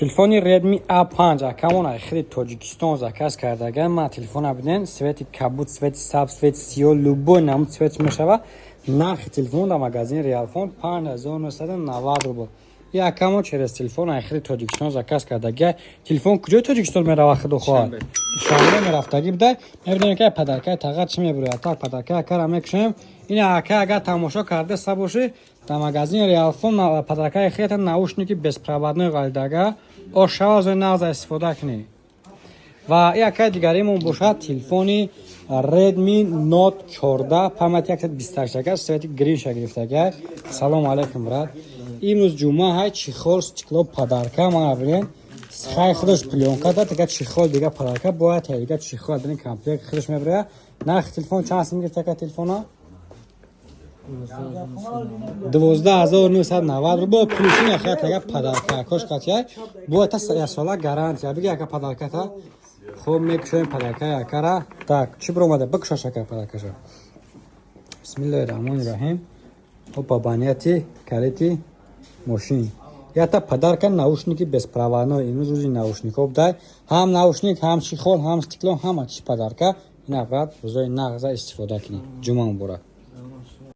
Телефони Redmi A5 акамон ахири Тоҷикистон заказ кардаган. Ман телефона биден свети кабуд, свети сабз, свети сиёҳ, любой намуд свет мешава. Нархи телефон дар магазини Realfon 5990 рубл. Я акамон через телефон ахири Тоҷикистон заказ кардаган. Телефон куҷои Тоҷикистон мерава худохоҳ? Душанбе мерафтагӣ буда. Мебинем ки падаркаи тағат чи мебурад. Так падаркаи акара мекушем. Ина ака агар тамошо карда сабоши дар магазини Realfon падаркаи хета наушники беспроводной галидага ошавазои наза истифода кунӣ. Ва якай дигаримон бошад телефони Redmi Note 14 памяти 128 г свети гриша гирифтага. Салом алейкум брат. Имрӯз ҷумъа ҳай чихол стекло падарка ман бинен хай худаш плёнка дад дига чихол дига падарка бояд дига чихол бинен комплект худаш мебирад. Нархи телефон чанд сум гирифтага телефона 12990 рубл плюс ин яхая падарка кош қатя бояд та сола гарантия бига яка падарката хуб мекушем падарка якара. Так чи биромада бикушаш яка падаркаша. Бисмиллаҳи раҳмони раҳим. Опа банияти карити мошин. Ята падарка наушники беспроводной. Имрӯз рӯзи наушникҳо будай. Ҳам наушник, ҳам чихол, ҳам стекло, ҳама чи падарка. Ина брат рӯзои нағза истифода кунед. Ҷумъа муборак.